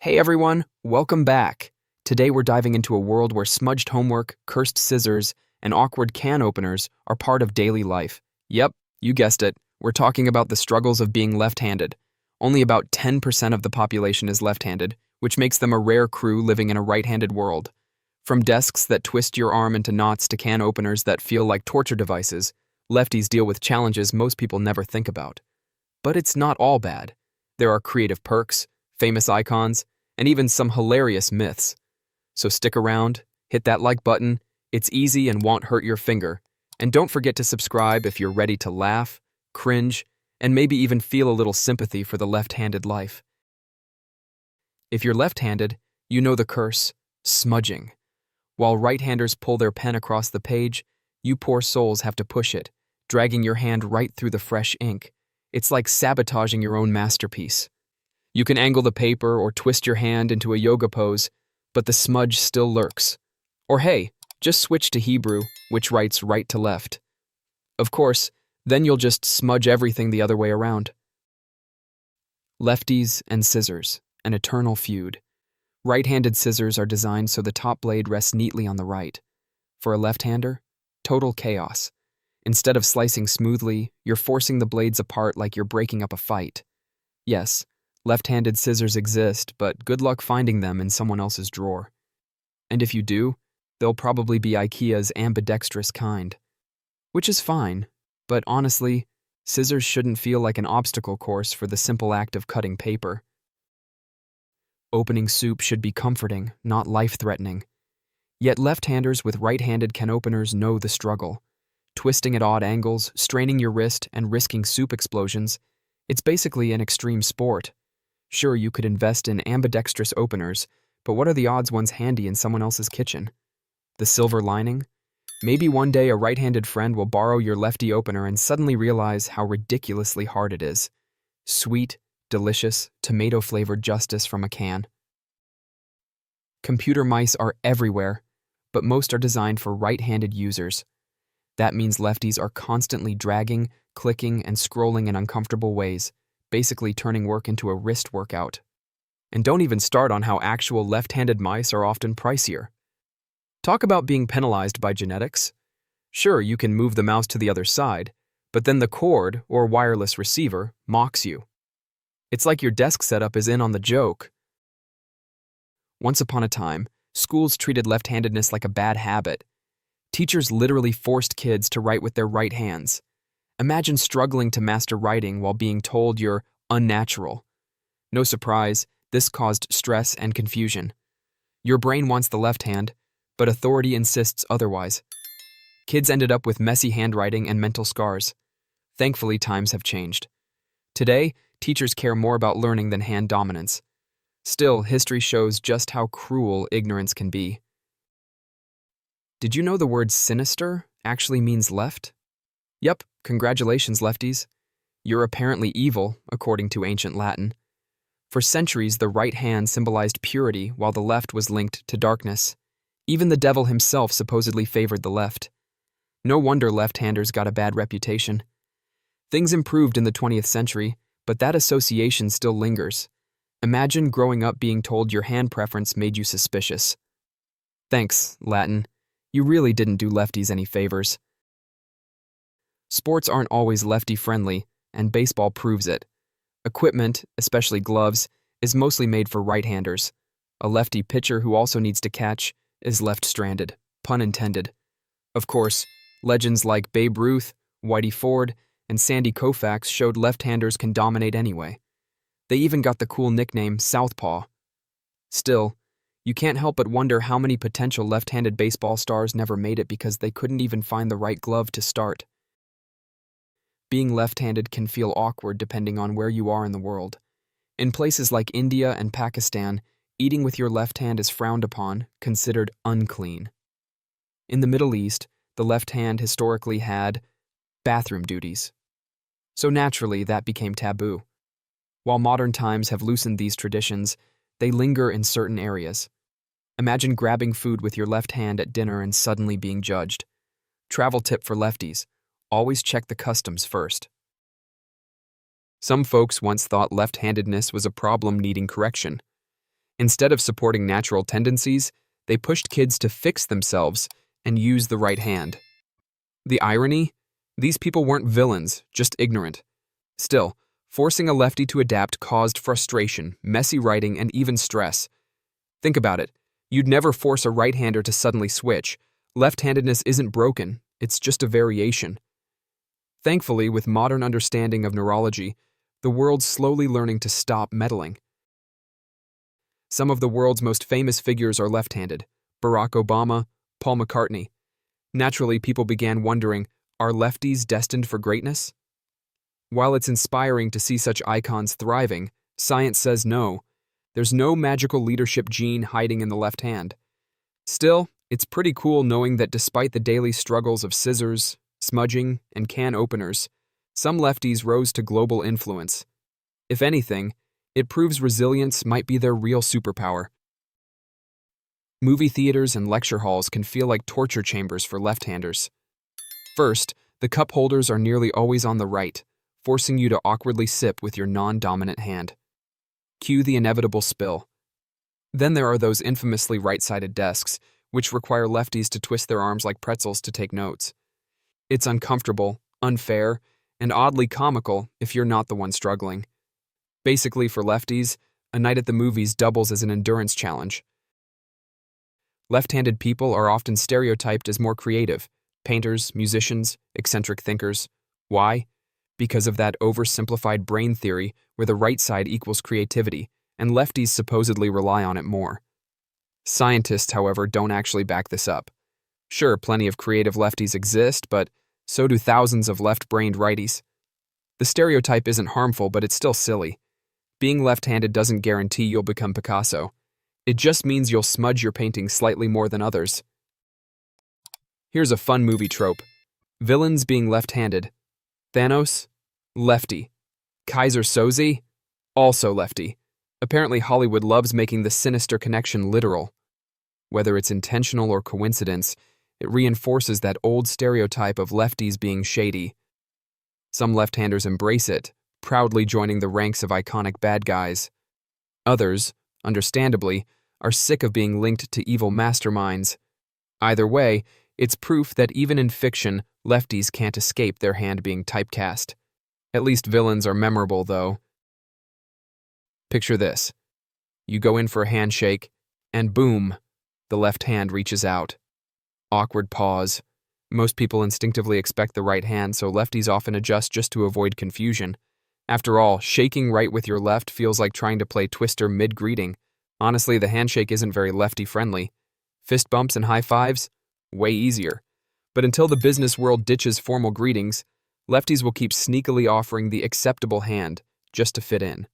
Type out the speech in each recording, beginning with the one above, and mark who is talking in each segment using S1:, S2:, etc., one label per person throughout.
S1: Hey everyone, welcome back. Today we're diving into a world where smudged homework, cursed scissors, and awkward can openers are part of daily life. Yep, you guessed it. We're talking about the struggles of being left-handed. Only about 10% of the population is left-handed, which makes them a rare crew living in a right-handed world. From desks that twist your arm into knots to can openers that feel like torture devices, lefties deal with challenges most people never think about. But it's not all bad. There are creative perks, famous icons, and even some hilarious myths. So stick around, hit that like button, it's easy and won't hurt your finger. And don't forget to subscribe if you're ready to laugh, cringe, and maybe even feel a little sympathy for the left-handed life. If you're left-handed, you know the curse, smudging. While right-handers pull their pen across the page, you poor souls have to push it, dragging your hand right through the fresh ink. It's like sabotaging your own masterpiece. You can angle the paper or twist your hand into a yoga pose, but the smudge still lurks. Or hey, just switch to Hebrew, which writes right to left. Of course, then you'll just smudge everything the other way around. Lefties and scissors, an eternal feud. Right-handed scissors are designed so the top blade rests neatly on the right. For a left-hander, total chaos. Instead of slicing smoothly, you're forcing the blades apart like you're breaking up a fight. Yes, left-handed scissors exist, but good luck finding them in someone else's drawer. And if you do, they'll probably be IKEA's ambidextrous kind. Which is fine, but honestly, scissors shouldn't feel like an obstacle course for the simple act of cutting paper. Opening soup should be comforting, not life-threatening. Yet left-handers with right-handed can openers know the struggle. Twisting at odd angles, straining your wrist, and risking soup explosions, it's basically an extreme sport. Sure, you could invest in ambidextrous openers, but what are the odds one's handy in someone else's kitchen? The silver lining? Maybe one day a right-handed friend will borrow your lefty opener and suddenly realize how ridiculously hard it is. Sweet, delicious, tomato-flavored justice from a can. Computer mice are everywhere, but most are designed for right-handed users. That means lefties are constantly dragging, clicking, and scrolling in uncomfortable ways, basically turning work into a wrist workout. And don't even start on how actual left-handed mice are often pricier. Talk about being penalized by genetics. Sure, you can move the mouse to the other side, but then the cord, or wireless receiver, mocks you. It's like your desk setup is in on the joke. Once upon a time, schools treated left-handedness like a bad habit. Teachers literally forced kids to write with their right hands. Imagine struggling to master writing while being told you're unnatural. No surprise, this caused stress and confusion. Your brain wants the left hand, but authority insists otherwise. Kids ended up with messy handwriting and mental scars. Thankfully, times have changed. Today, teachers care more about learning than hand dominance. Still, history shows just how cruel ignorance can be. Did you know the word sinister actually means left? Yep, congratulations, lefties. You're apparently evil, according to ancient Latin. For centuries, the right hand symbolized purity, while the left was linked to darkness. Even the devil himself supposedly favored the left. No wonder left-handers got a bad reputation. Things improved in the 20th century, but that association still lingers. Imagine growing up being told your hand preference made you suspicious. Thanks, Latin. You really didn't do lefties any favors. Sports aren't always lefty-friendly, and baseball proves it. Equipment, especially gloves, is mostly made for right-handers. A lefty pitcher who also needs to catch is left-stranded, pun intended. Of course, legends like Babe Ruth, Whitey Ford, and Sandy Koufax showed left-handers can dominate anyway. They even got the cool nickname Southpaw. Still, you can't help but wonder how many potential left-handed baseball stars never made it because they couldn't even find the right glove to start. Being left-handed can feel awkward depending on where you are in the world. In places like India and Pakistan, eating with your left hand is frowned upon, considered unclean. In the Middle East, the left hand historically had bathroom duties. So naturally, that became taboo. While modern times have loosened these traditions, they linger in certain areas. Imagine grabbing food with your left hand at dinner and suddenly being judged. Travel tip for lefties: always check the customs first. Some folks once thought left-handedness was a problem needing correction. Instead of supporting natural tendencies, they pushed kids to fix themselves and use the right hand. The irony? These people weren't villains, just ignorant. Still, forcing a lefty to adapt caused frustration, messy writing, and even stress. Think about it. You'd never force a right-hander to suddenly switch. Left-handedness isn't broken, it's just a variation. Thankfully, with modern understanding of neurology, the world's slowly learning to stop meddling. Some of the world's most famous figures are left-handed: Barack Obama, Paul McCartney. Naturally, people began wondering, are lefties destined for greatness? While it's inspiring to see such icons thriving, science says no. There's no magical leadership gene hiding in the left hand. Still, it's pretty cool knowing that despite the daily struggles of scissors, smudging, and can openers, some lefties rose to global influence. If anything, it proves resilience might be their real superpower. Movie theaters and lecture halls can feel like torture chambers for left-handers. First, the cup holders are nearly always on the right, forcing you to awkwardly sip with your non-dominant hand. Cue the inevitable spill. Then there are those infamously right-sided desks, which require lefties to twist their arms like pretzels to take notes. It's uncomfortable, unfair, and oddly comical if you're not the one struggling. Basically, for lefties, a night at the movies doubles as an endurance challenge. Left-handed people are often stereotyped as more creative: painters, musicians, eccentric thinkers. Why? Because of that oversimplified brain theory where the right side equals creativity, and lefties supposedly rely on it more. Scientists, however, don't actually back this up. Sure, plenty of creative lefties exist, but so do thousands of left-brained righties. The stereotype isn't harmful, but it's still silly. Being left-handed doesn't guarantee you'll become Picasso. It just means you'll smudge your painting slightly more than others. Here's a fun movie trope: villains being left-handed. Thanos? Lefty. Kaiser Soze? Also lefty. Apparently Hollywood loves making the sinister connection literal. Whether it's intentional or coincidence, it reinforces that old stereotype of lefties being shady. Some left-handers embrace it, proudly joining the ranks of iconic bad guys. Others, understandably, are sick of being linked to evil masterminds. Either way, it's proof that even in fiction, lefties can't escape their hand being typecast. At least villains are memorable, though. Picture this. You go in for a handshake, and boom, the left hand reaches out. Awkward pause. Most people instinctively expect the right hand, so lefties often adjust just to avoid confusion. After all, shaking right with your left feels like trying to play Twister mid-greeting. Honestly, the handshake isn't very lefty-friendly. Fist bumps and high fives? Way easier. But until the business world ditches formal greetings, lefties will keep sneakily offering the acceptable hand, just to fit in.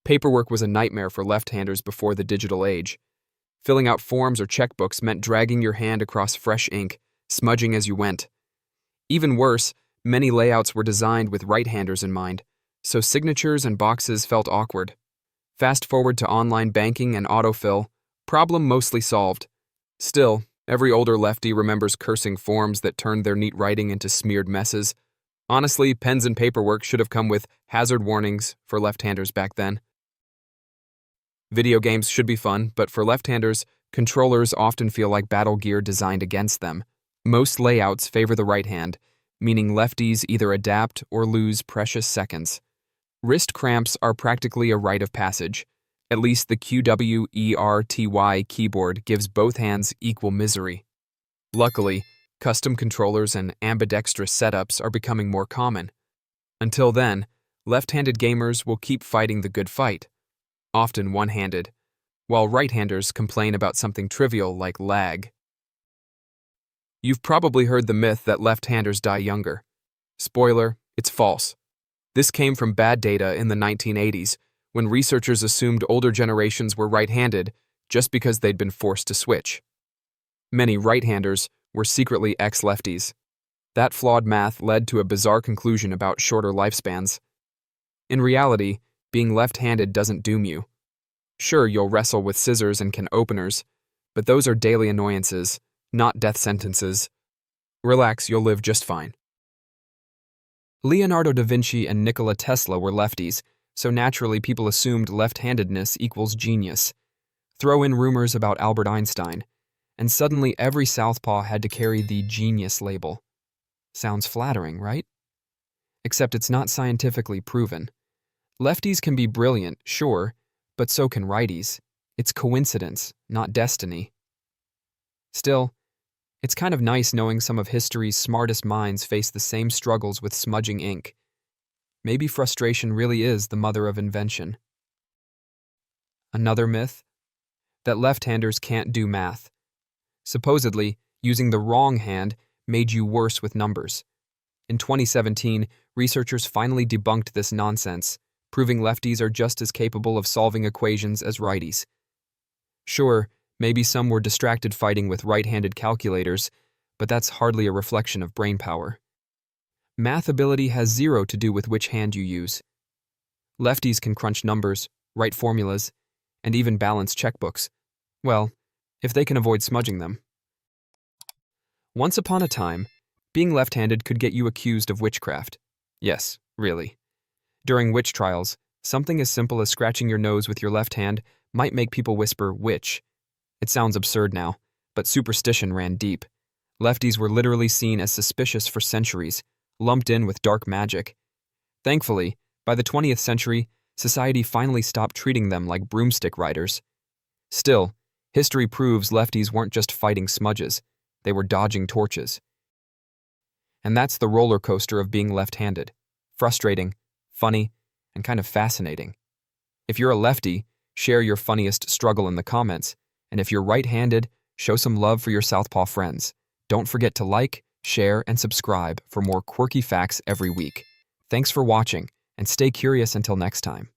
S1: Paperwork was a nightmare for left-handers before the digital age. Filling out forms or checkbooks meant dragging your hand across fresh ink, smudging as you went. Even worse, many layouts were designed with right-handers in mind, so signatures and boxes felt awkward. Fast forward to online banking and autofill, problem mostly solved. Still, every older lefty remembers cursing forms that turned their neat writing into smeared messes. Honestly, pens and paperwork should have come with hazard warnings for left-handers back then. Video games should be fun, but for left-handers, controllers often feel like battle gear designed against them. Most layouts favor the right hand, meaning lefties either adapt or lose precious seconds. Wrist cramps are practically a rite of passage. At least the QWERTY keyboard gives both hands equal misery. Luckily, custom controllers and ambidextrous setups are becoming more common. Until then, left-handed gamers will keep fighting the good fight, often one-handed, while right-handers complain about something trivial like lag. You've probably heard the myth that left-handers die younger. Spoiler, it's false. This came from bad data in the 1980s, when researchers assumed older generations were right-handed just because they'd been forced to switch. Many right-handers were secretly ex-lefties. That flawed math led to a bizarre conclusion about shorter lifespans. In reality, being left-handed doesn't doom you. Sure, you'll wrestle with scissors and can openers, but those are daily annoyances, not death sentences. Relax, you'll live just fine. Leonardo da Vinci and Nikola Tesla were lefties, So naturally, people assumed left-handedness equals genius. Throw in rumors about Albert Einstein, and suddenly every southpaw had to carry the genius label. Sounds flattering, right? Except it's not scientifically proven. Lefties can be brilliant, sure, but so can righties. It's coincidence, not destiny. Still, it's kind of nice knowing some of history's smartest minds face the same struggles with smudging ink. Maybe frustration really is the mother of invention. Another myth? That left-handers can't do math. Supposedly, using the wrong hand made you worse with numbers. In 2017, researchers finally debunked this nonsense, proving lefties are just as capable of solving equations as righties. Sure, maybe some were distracted fighting with right-handed calculators, but that's hardly a reflection of brain power. Math ability has zero to do with which hand you use. Lefties can crunch numbers, write formulas, and even balance checkbooks. Well, if they can avoid smudging them. Once upon a time, being left-handed could get you accused of witchcraft. Yes, really. During witch trials, something as simple as scratching your nose with your left hand might make people whisper witch. It sounds absurd now, but superstition ran deep. Lefties were literally seen as suspicious for centuries, lumped in with dark magic. Thankfully, by the 20th century, society finally stopped treating them like broomstick riders. Still, history proves lefties weren't just fighting smudges, they were dodging torches. And that's the roller coaster of being left-handed. Frustrating, funny, and kind of fascinating. If you're a lefty, share your funniest struggle in the comments, and if you're right-handed, show some love for your southpaw friends. Don't forget to like, share, and subscribe for more quirky facts every week. Thanks for watching, and stay curious until next time.